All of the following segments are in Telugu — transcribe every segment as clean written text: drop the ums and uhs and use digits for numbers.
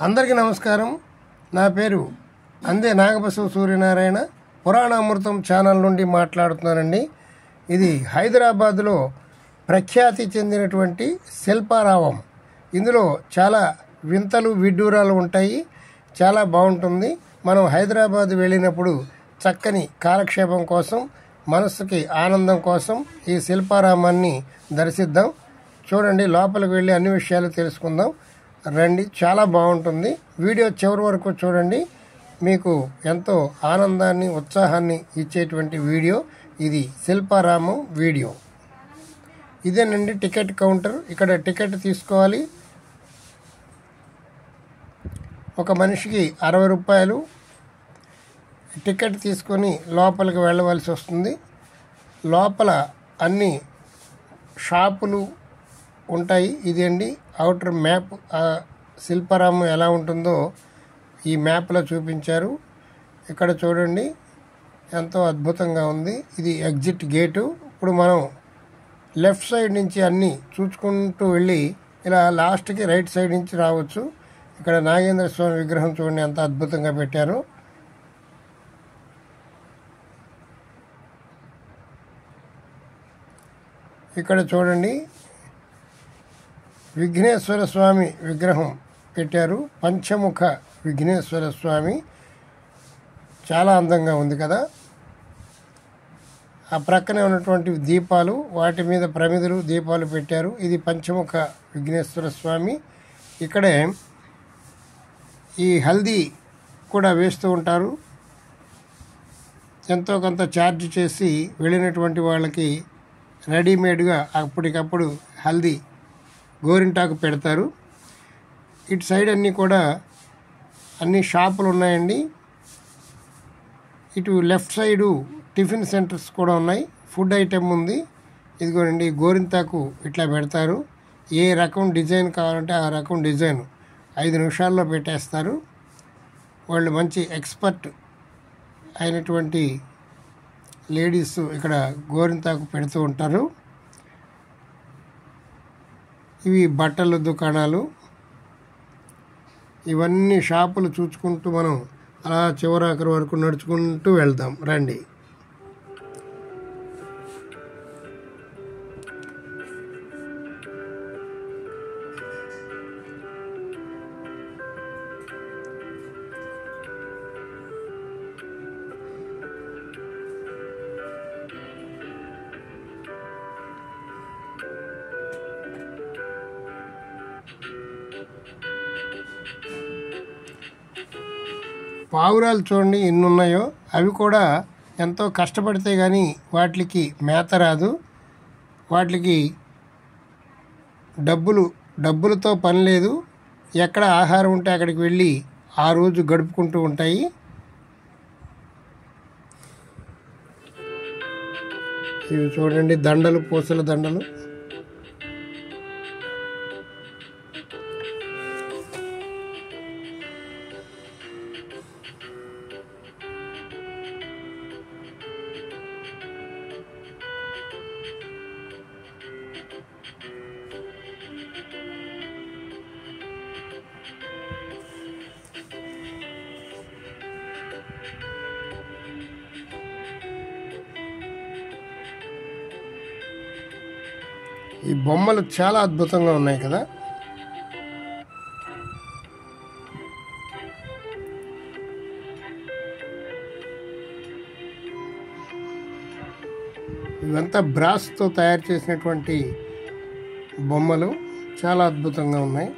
అందరికీ నమస్కారం. నా పేరు అందే నాగబసవ సూర్యనారాయణ. పురాణామృతం ఛానల్ నుండి మాట్లాడుతున్నానండి. ఇది హైదరాబాద్లో ప్రఖ్యాతి చెందినటువంటి శిల్పారావం. ఇందులో చాలా వింతలు విడ్డూరాలు ఉంటాయి. చాలా బాగుంటుంది. మనం హైదరాబాద్ వెళ్ళినప్పుడు చక్కని కాలక్షేపం కోసం, మనస్సుకి ఆనందం కోసం ఈ శిల్పారామాన్ని దర్శిద్దాం. చూడండి, లోపలికి వెళ్ళి అన్ని విషయాలు తెలుసుకుందాం రండి. చాలా బాగుంటుంది. వీడియో చివరి వరకు చూడండి. మీకు ఎంతో ఆనందాన్ని, ఉత్సాహాన్ని ఇచ్చేటువంటి వీడియో ఇది. శిల్పారామం వీడియో ఇదేనండి. Ticket counter. ఇక్కడ టికెట్ తీసుకోవాలి. ఒక మనిషికి 60 రూపాయలు టికెట్ తీసుకొని లోపలికి వెళ్ళవలసి వస్తుంది. లోపల అన్ని షాపులు ఉంటాయి. ఇది అండి అవుటర్ మ్యాప్. శిల్పారామం ఎలా ఉంటుందో ఈ మ్యాప్లో చూపించారు. ఇక్కడ చూడండి, ఎంతో అద్భుతంగా ఉంది. ఇది ఎగ్జిట్ గేటు. ఇప్పుడు మనం లెఫ్ట్ సైడ్ నుంచి అన్నీ చూసుకుంటూ వెళ్ళి ఇలా లాస్ట్కి రైట్ సైడ్ నుంచి రావచ్చు. ఇక్కడ నాగేంద్ర స్వామి విగ్రహం చూడండి, ఎంత అద్భుతంగా పెట్టారు. ఇక్కడ చూడండి, విఘ్నేశ్వర స్వామి విగ్రహం పెట్టారు. పంచముఖ విఘ్నేశ్వర స్వామి చాలా అందంగా ఉంది కదా. ఆ ప్రక్కనే ఉన్నటువంటి దీపాలు, వాటి మీద ప్రమిదలు, దీపాలు పెట్టారు. ఇది పంచముఖ విఘ్నేశ్వర స్వామి. ఇక్కడే ఈ హల్దీ కూడా వేస్తూ ఉంటారు. ఎంతో కొంత ఛార్జ్ చేసి వెళ్ళినటువంటి వాళ్ళకి రెడీమేడ్గా అప్పటికప్పుడు హల్దీ గోరింటాకు పెడతారు. ఇటు సైడ్ అన్నీ కూడా అన్ని షాపులు ఉన్నాయండి. ఇటు లెఫ్ట్ సైడు టిఫిన్ సెంటర్స్ కూడా ఉన్నాయి. ఫుడ్ ఐటెం ఉంది. ఇదిగోనండి, గోరింటాకు ఇట్లా పెడతారు. ఏ రకం డిజైన్ కావాలంటే ఆ రకం డిజైన్ 5 నిమిషాల్లో పెట్టేస్తారు. వాళ్ళు మంచి ఎక్స్పర్ట్ అయినటువంటి లేడీస్ ఇక్కడ గోరింటాకు పెడుతూ ఉంటారు. ఇవి బట్టల దుకాణాలు. ఇవన్నీ షాపులు చూసుకుంటూ మనం అలా చివరాఖరి వరకు నడుచుకుంటూ వెళ్దాం రండి. పావురాలు చూడండి ఎన్ని ఉన్నాయో. అవి కూడా ఎంతో కష్టపడితే కానీ వాటికి మేత రాదు. వాటికి డబ్బులతో పని లేదు. ఎక్కడ ఆహారం ఉంటే అక్కడికి వెళ్ళి ఆ రోజు గడుపుకుంటూ ఉంటాయి. ఇవి చూడండి, దండలు, పూసల దండలు. ఈ బొమ్మలు చాలా అద్భుతంగా ఉన్నాయి కదా. ఇవంతా బ్రాస్తో తయారు చేసినటువంటి బొమ్మలు చాలా అద్భుతంగా ఉన్నాయి.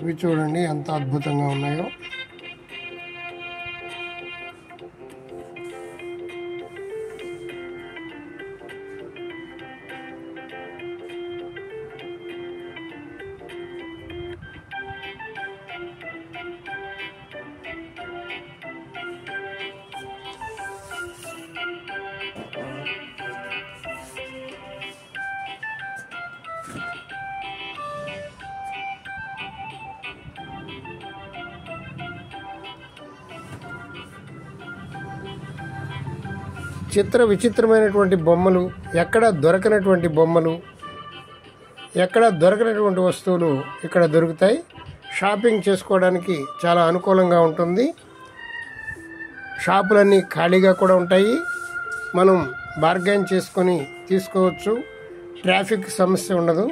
ఇవి చూడండి ఎంత అద్భుతంగా ఉన్నాయో. విచిత్రమైనటువంటి బొమ్మలు, ఎక్కడ దొరకనటువంటి బొమ్మలు, ఎక్కడ దొరకనటువంటి వస్తువులు ఇక్కడ దొరుకుతాయి. షాపింగ్ చేసుకోవడానికి చాలా అనుకూలంగా ఉంటుంది. షాపులన్నీ ఖాళీగా కూడా ఉంటాయి. మనం బార్గెన్ చేసుకొని తీసుకోవచ్చు. ట్రాఫిక్ సమస్య ఉండదు.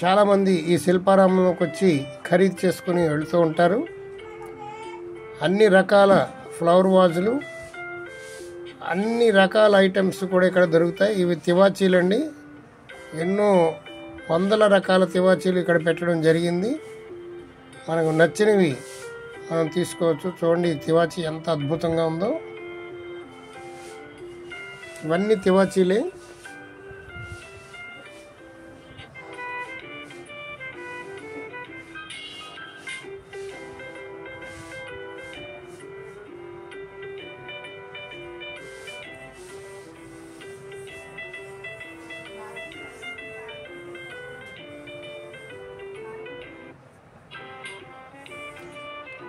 చాలామంది ఈ శిల్పారామంలోకి వచ్చి ఖరీదు చేసుకుని వెళ్తూ ఉంటారు. అన్ని రకాల ఫ్లవర్ వాజులు, అన్ని రకాల ఐటమ్స్ కూడా ఇక్కడ దొరుకుతాయి. ఇవి తివాచీలండి. ఎన్నో వందల రకాల తివాచీలు ఇక్కడ పెట్టడం జరిగింది. మనకు నచ్చినవి మనం తీసుకోవచ్చు. చూడండి ఈ తివాచీ ఎంత అద్భుతంగా ఉందో. ఇవన్నీ తివాచీలే.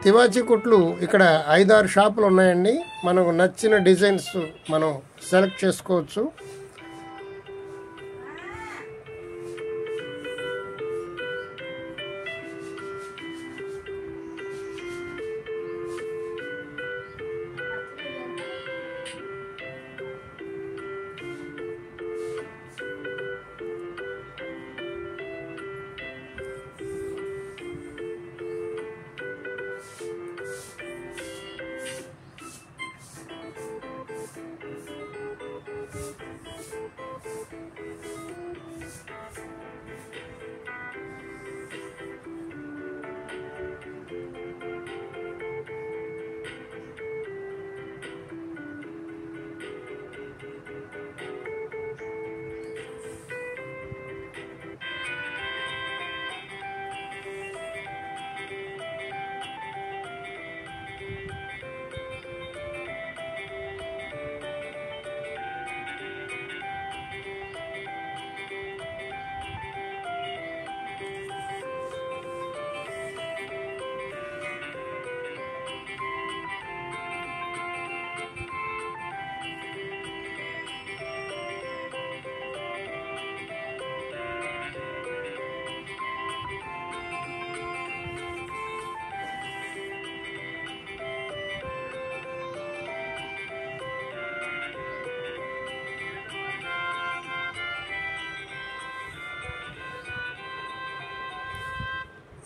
తివాచీ కుట్లు ఇక్కడ 5-6 షాపులు ఉన్నాయండి. మనకు నచ్చిన డిజైన్స్ మనం సెలెక్ట్ చేసుకోవచ్చు.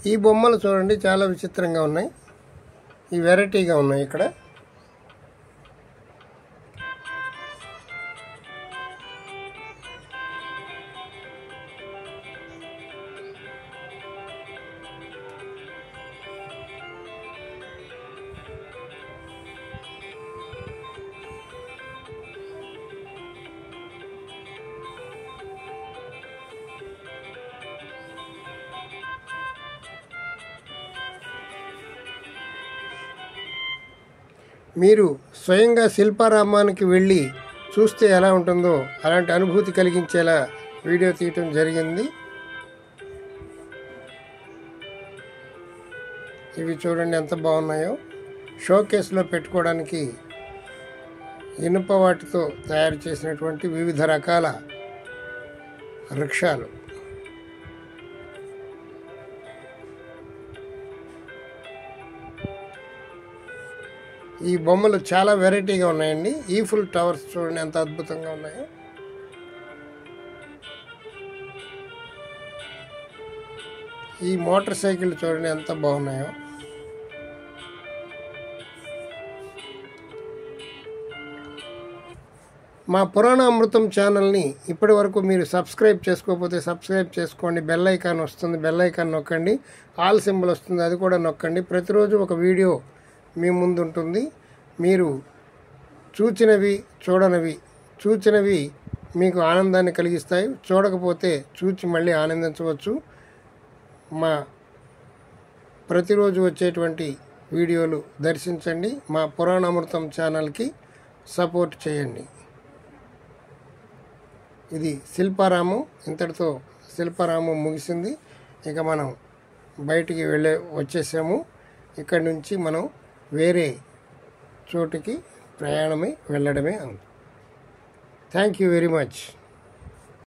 ఈ బొమ్మలు చూడండి చాలా విచిత్రంగా ఉన్నాయి. ఈ వెరైటీగా ఉన్నాయి ఇక్కడ. మీరు స్వయంగా శిల్పారామానికి వెళ్ళి చూస్తే ఎలా ఉంటుందో అలాంటి అనుభూతి కలిగించేలా వీడియో తీయటం జరిగింది. ఇవి చూడండి ఎంత బాగున్నాయో. షోకేస్లో పెట్టుకోవడానికి ఇనుప వాటితో తయారు చేసినటువంటి వివిధ రకాల రిక్షాలు. ఈ బొమ్మలు చాలా వెరైటీగా ఉన్నాయండి. ఈఫుల్ టవర్స్ చూడండి ఎంత అద్భుతంగా ఉన్నాయో. ఈ మోటార్ సైకిల్ చూడండి ఎంత బాగున్నాయో. మా పురాణ అమృతం ఛానల్ని ఇప్పటి వరకు మీరు సబ్స్క్రైబ్ చేసుకోకపోతే సబ్స్క్రైబ్ చేసుకోండి. బెల్ ఐకాన్ వస్తుంది, బెల్ ఐకాన్ నొక్కండి. ఆల్ సింబల్ వస్తుంది, అది కూడా నొక్కండి. ప్రతిరోజు ఒక వీడియో మీ ముందు ఉంటుంది. మీరు చూచినవి మీకు ఆనందాన్ని కలిగిస్తాయి. చూడకపోతే చూచి మళ్ళీ ఆనందించవచ్చు. మా ప్రతిరోజు వచ్చేటువంటి వీడియోలు దర్శించండి. మా పురాణామృతం ఛానల్కి సపోర్ట్ చేయండి. ఇది శిల్పారామం. ఇంతటితో శిల్పారామం ముగిసింది. ఇక మనం బయటికి వచ్చేసాము. ఇక్కడి నుంచి మనం వేరే చోటుకి ప్రయాణమై వెళ్ళడమే ఉంది. Thank you very much.